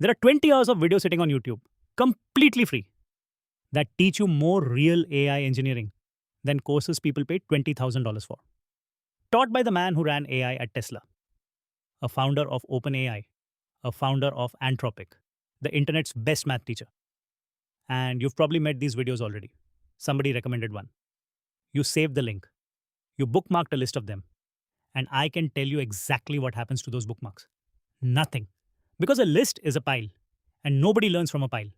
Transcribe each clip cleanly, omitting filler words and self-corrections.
There are 20 hours of video sitting on YouTube, completely free, that teach you more real AI engineering than courses people paid $20,000 for. Taught by the man who ran AI at Tesla, a founder of OpenAI, a founder of Anthropic, the internet's best math teacher. And you've probably met these videos already. Somebody recommended one. You saved the link. You bookmarked a list of them. And I can tell you exactly what happens to those bookmarks. Nothing. Because a list is a pile, and nobody learns from a pile.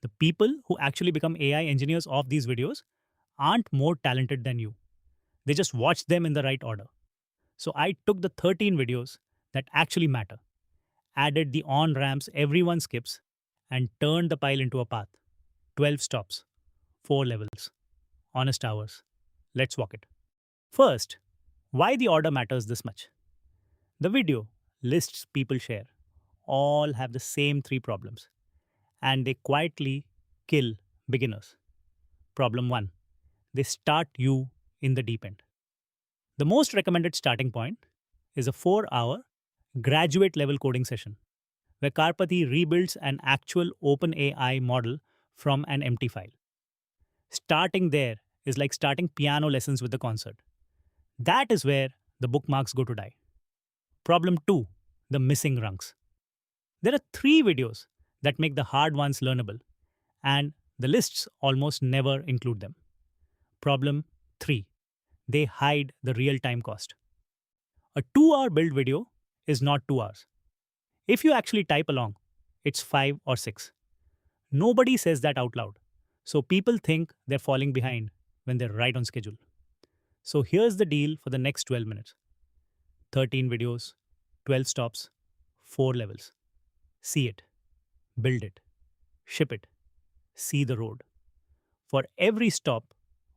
The people who actually become AI engineers of these videos aren't more talented than you. They just watch them in the right order. So I took the 13 videos that actually matter, added the on ramps everyone skips, and turned the pile into a path. 12 stops, 4 levels, honest hours. Let's walk it. First, why the order matters this much. The video lists people share all have the same 3 problems, and they quietly kill beginners. Problem 1, they start you in the deep end. The most recommended starting point is a 4-hour graduate level coding session where Karpathy rebuilds an actual OpenAI model from an empty file. Starting there is like starting piano lessons with a concert. That is where the bookmarks go to die. Problem 2, the missing rungs. There are 3 videos that make the hard ones learnable, and the lists almost never include them. Problem 3, they hide the real time cost. A 2-hour build video is not 2 hours. If you actually type along, it's 5 or 6. Nobody says that out loud, so people think they're falling behind when they're right on schedule. So here's the deal for the next 12 minutes. 13 videos, 12 stops, 4 levels. See it, build it, ship it, see the road. For every stop,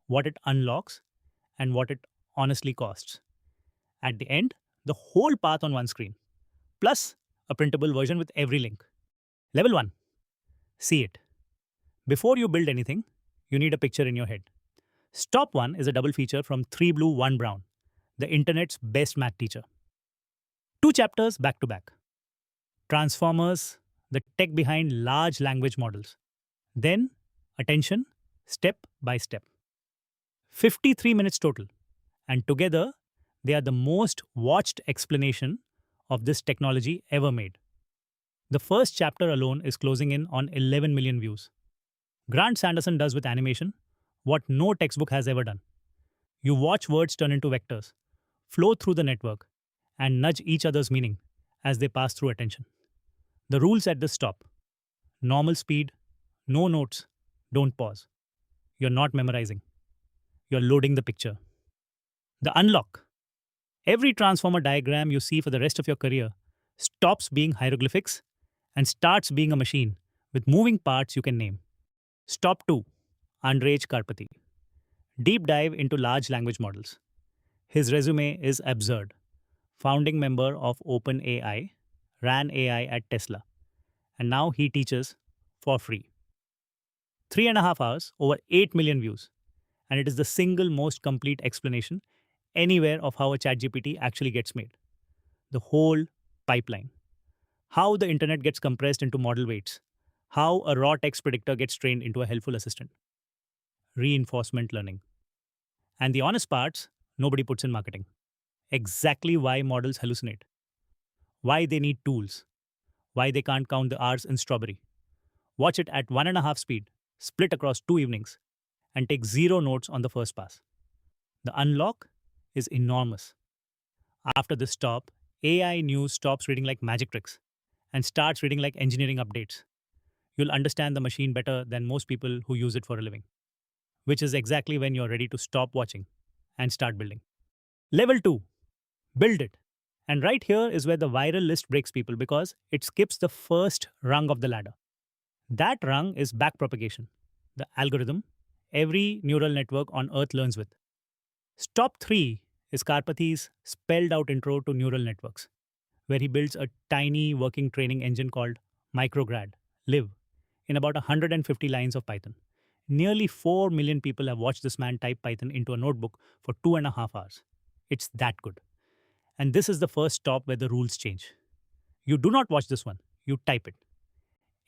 what it unlocks and what it honestly costs. At the end, the whole path on one screen, plus a printable version with every link. Level 1, see it. Before you build anything, you need a picture in your head. Stop 1 is a double feature from 3 Blue 1 Brown, the internet's best math teacher. 2 chapters back to back. Transformers, the tech behind large language models. Then, attention, step by step. 53 minutes total, and together they are the most watched explanation of this technology ever made. The first chapter alone is closing in on 11 million views. Grant Sanderson does with animation what no textbook has ever done. You watch words turn into vectors, flow through the network, and nudge each other's meaning as they pass through attention. The rules at this stop: normal speed, no notes, don't pause. You're not memorizing. You're loading the picture. The unlock: every transformer diagram you see for the rest of your career stops being hieroglyphics and starts being a machine with moving parts you can name. Stop 2, Andrej Karpathy. Deep dive into large language models. His resume is absurd. Founding member of OpenAI, ran AI at Tesla, and now he teaches for free. 3.5 hours, over 8 million views, and it is the single most complete explanation anywhere of how a ChatGPT actually gets made. The whole pipeline. How the internet gets compressed into model weights. How a raw text predictor gets trained into a helpful assistant. Reinforcement learning. And the honest parts, nobody puts in marketing. Exactly why models hallucinate. Why they need tools. Why they can't count the R's in strawberry. Watch it at 1.5 speed, split across 2 evenings, and take 0 notes on the first pass. The unlock is enormous. After this stop, AI news stops reading like magic tricks and starts reading like engineering updates. You'll understand the machine better than most people who use it for a living, which is exactly when you're ready to stop watching and start building. Level 2, build it. And right here is where the viral list breaks people because it skips the first rung of the ladder. That rung is backpropagation, the algorithm every neural network on Earth learns with. Stop 3 is Karpathy's spelled out intro to neural networks, where he builds a tiny working training engine called micrograd, live, in about 150 lines of Python. Nearly 4 million people have watched this man type Python into a notebook for 2.5 hours. It's that good. And this is the first stop where the rules change. You do not watch this one, you type it.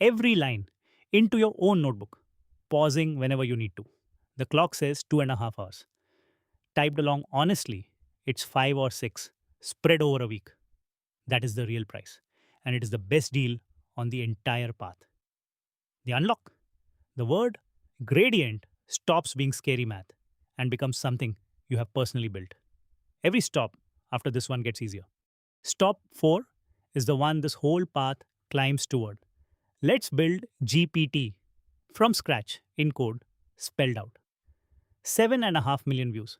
every line into your own notebook, pausing whenever you need to. The clock says 2.5 hours. Typed along honestly, it's 5 or 6 spread over a week. That is the real price. And it is the best deal on the entire path. The unlock. The word gradient stops being scary math and becomes something you have personally built. Every stop after this one gets easier. Stop 4 is the one this whole path climbs toward. Let's build GPT from scratch in code, spelled out. 7.5 million views.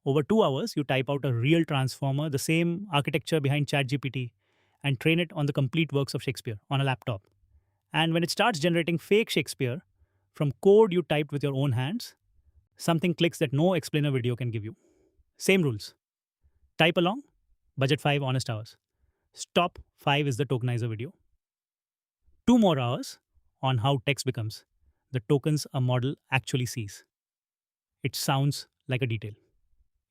Over 2 hours, you type out a real transformer, the same architecture behind ChatGPT, and train it on the complete works of Shakespeare on a laptop. And when it starts generating fake Shakespeare from code you typed with your own hands, something clicks that no explainer video can give you. Same rules. Type along, budget 5 honest hours. Stop 5 is the tokenizer video. 2 more hours on how text becomes the tokens a model actually sees. It sounds like a detail.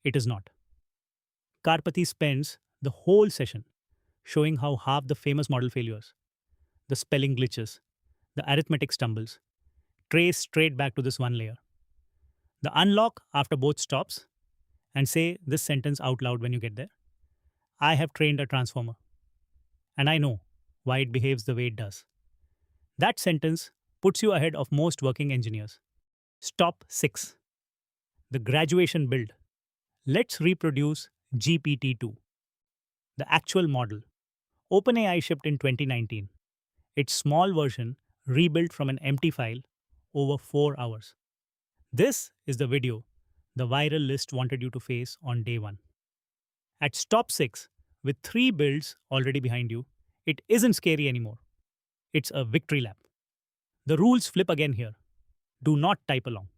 It is not. Karpathy spends the whole session showing how half the famous model failures, the spelling glitches, the arithmetic stumbles, trace straight back to this one layer. The unlock after both stops and say this sentence out loud when you get there. I have trained a transformer and I know why it behaves the way it does. That sentence puts you ahead of most working engineers. Stop 6. The graduation build. Let's reproduce GPT-2, the actual model. OpenAI shipped in 2019. Its small version rebuilt from an empty file over 4 hours. This is the video the viral list wanted you to face on day 1. At stop 6, with 3 builds already behind you, it isn't scary anymore. It's a victory lap. The rules flip again here. Do not type along.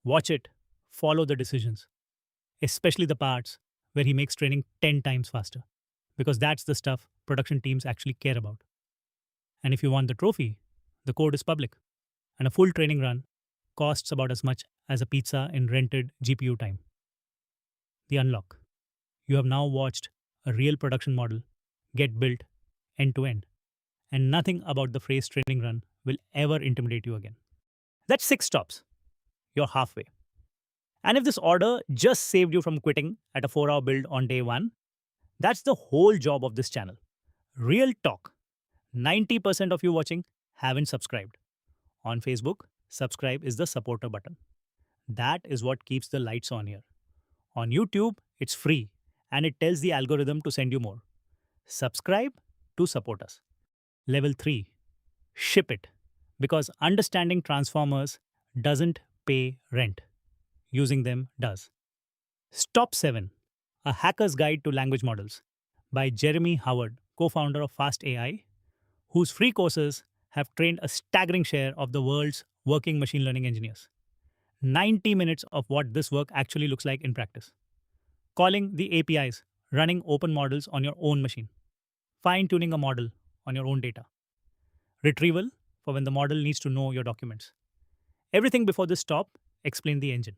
Watch it, follow the decisions, especially the parts where he makes training 10 times faster, because that's the stuff production teams actually care about. And if you want the trophy, the code is public, and a full training run costs about as much as a pizza in rented GPU time. The unlock. You have now watched a real production model get built end to end, and nothing about the phrase training run will ever intimidate you again. That's 6 stops. You're halfway. And if this order just saved you from quitting at a 4-hour build on day 1, that's the whole job of this channel. Real talk. 90% of you watching haven't subscribed. On Facebook, subscribe is the supporter button. That is what keeps the lights on here. On YouTube, it's free and it tells the algorithm to send you more. Subscribe to support us. Level 3. Ship it. Because understanding transformers doesn't pay rent. Using them does. Stop 7. A Hacker's Guide to Language Models by Jeremy Howard, co-founder of Fast AI, whose free courses have trained a staggering share of the world's working machine learning engineers. 90 minutes of what this work actually looks like in practice. Calling the APIs, running open models on your own machine, fine-tuning a model on your own data. Retrieval for when the model needs to know your documents. Everything before this stop, explain the engine.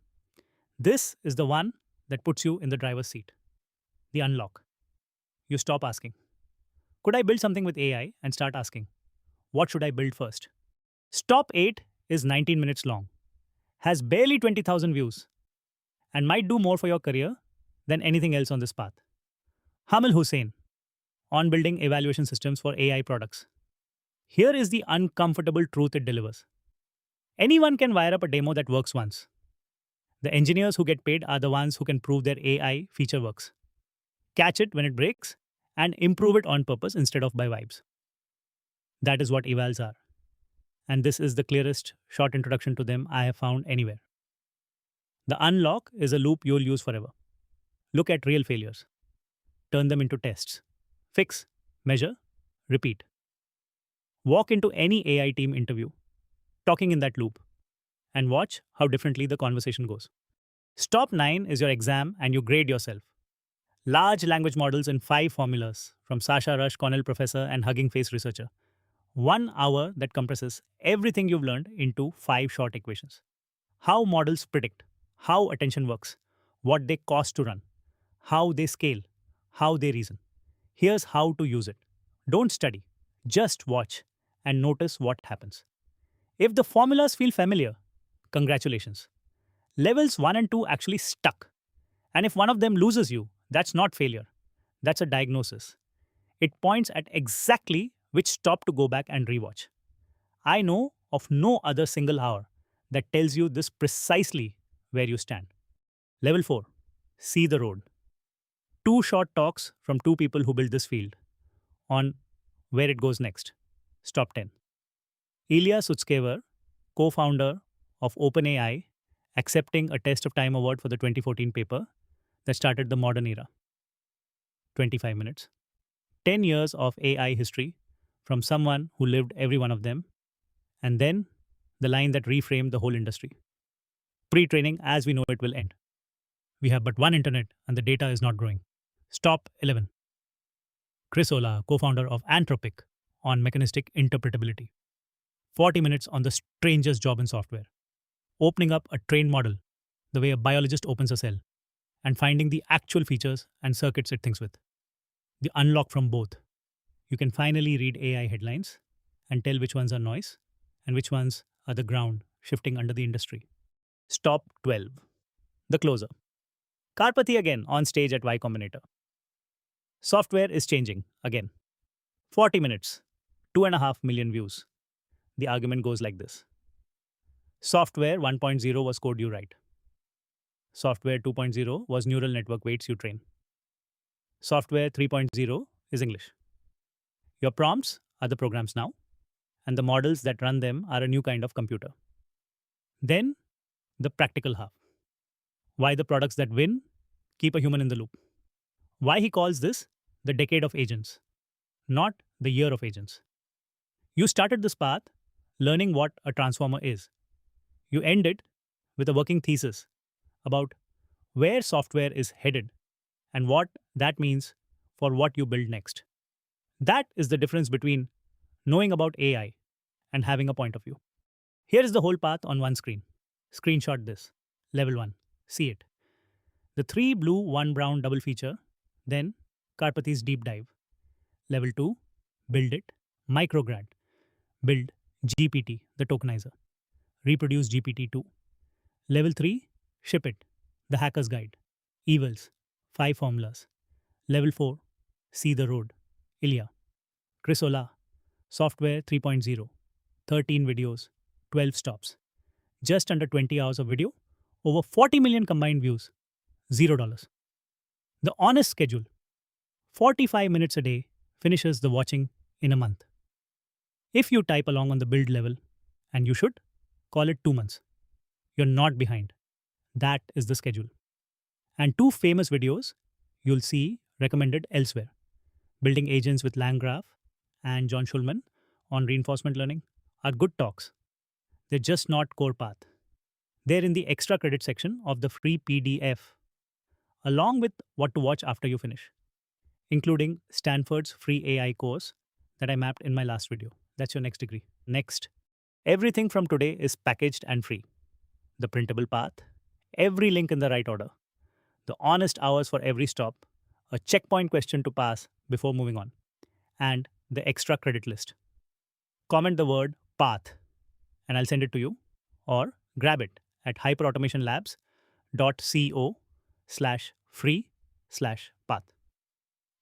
This is the one that puts you in the driver's seat. The unlock. You stop asking, could I build something with AI, and start asking, what should I build first? Stop 8 is 19 minutes long, has barely 20,000 views, and might do more for your career than anything else on this path. Hamel Husain, on building evaluation systems for AI products. Here is the uncomfortable truth it delivers. Anyone can wire up a demo that works once. The engineers who get paid are the ones who can prove their AI feature works, catch it when it breaks, and improve it on purpose instead of by vibes. That is what evals are. And this is the clearest short introduction to them I have found anywhere. The unlock is a loop you'll use forever. Look at real failures. Turn them into tests. Fix, measure, repeat. Walk into any AI team interview, talking in that loop, and watch how differently the conversation goes. Stop 9 is your exam and you grade yourself. Large language models in 5 formulas from Sasha Rush, Cornell professor and Hugging Face researcher. 1 hour that compresses everything you've learned into 5 short equations. How models predict, how attention works, what they cost to run, how they scale, how they reason. Here's how to use it. Don't study, just watch and notice what happens. If the formulas feel familiar, congratulations. Levels 1 and 2 actually stuck. And if one of them loses you, that's not failure. That's a diagnosis. It points at exactly which stop to go back and rewatch. I know of no other single hour that tells you this precisely where you stand. Level 4. See the road. Two short talks from two people who built this field on where it goes next. Stop 10. Ilya Sutskever, co-founder of OpenAI, accepting a Test of Time award for the 2014 paper that started the modern era. 25 minutes. 10 years of AI history from someone who lived every one of them. And then the line that reframed the whole industry. Pre-training as we know it will end. We have but one internet and the data is not growing. Stop 11. Olah, co-founder of Anthropic, on mechanistic interpretability. 40 minutes on the strangest job in software. Opening up a trained model, the way a biologist opens a cell, and finding the actual features and circuits it thinks with. The unlock from both. You can finally read AI headlines and tell which ones are noise and which ones are the ground shifting under the industry. Stop 12. The closer. Karpathy again on stage at Y Combinator. Software is changing again. 40 minutes, 2.5 million views. The argument goes like this. Software 1.0 was code you write. Software 2.0 was neural network weights you train. Software 3.0 is English. Your prompts are the programs now, and the models that run them are a new kind of computer. Then, the practical half. Why the products that win keep a human in the loop. Why he calls this the decade of agents, not the year of agents. You started this path learning what a transformer is. You end it with a working thesis about where software is headed and what that means for what you build next. That is the difference between knowing about AI and having a point of view. Here is the whole path on one screen. Screenshot this. Level 1. See it. The 3 blue, 1 brown double feature. Then Karpathy's deep dive. Level 2. Build it. Micrograd. Build GPT, the tokenizer. Reproduce GPT-2. Level 3. Ship it. The hacker's guide. Evals. 5 formulas. Level 4. See the road. Ilya. Olah. Software 3.0. 13 videos. 12 stops. Just under 20 hours of video. Over 40 million combined views. $0. The honest schedule. 45 minutes a day finishes the watching in a month. If you type along on the build level, and you should, call it 2 months. You're not behind. That is the schedule. And 2 famous videos you'll see recommended elsewhere. Building Agents with LangGraph and John Schulman on reinforcement learning are good talks. They're just not core path. They're in the extra credit section of the free PDF, along with what to watch after you finish, including Stanford's free AI course that I mapped in my last video. That's your next degree. Next, everything from today is packaged and free. The printable path, every link in the right order, the honest hours for every stop, a checkpoint question to pass before moving on, and the extra credit list. Comment the word path and I'll send it to you, or grab it at hyperautomationlabs.co/free/path.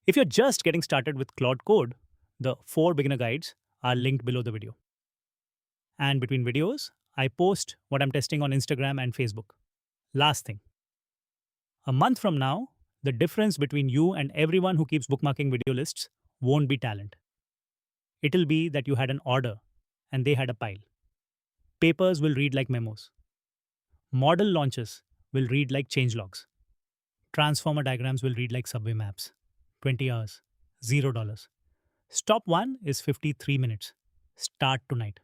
If you're just getting started with Claude Code, the 4 beginner guides are linked below the video. And between videos, I post what I'm testing on Instagram and Facebook. Last thing. A month from now, the difference between you and everyone who keeps bookmarking video lists won't be talent. It'll be that you had an order and they had a pile. Papers will read like memos. Model launches will read like changelogs. Transformer diagrams will read like subway maps. 20 hours, $0. Stop 1 is 53 minutes. Start tonight.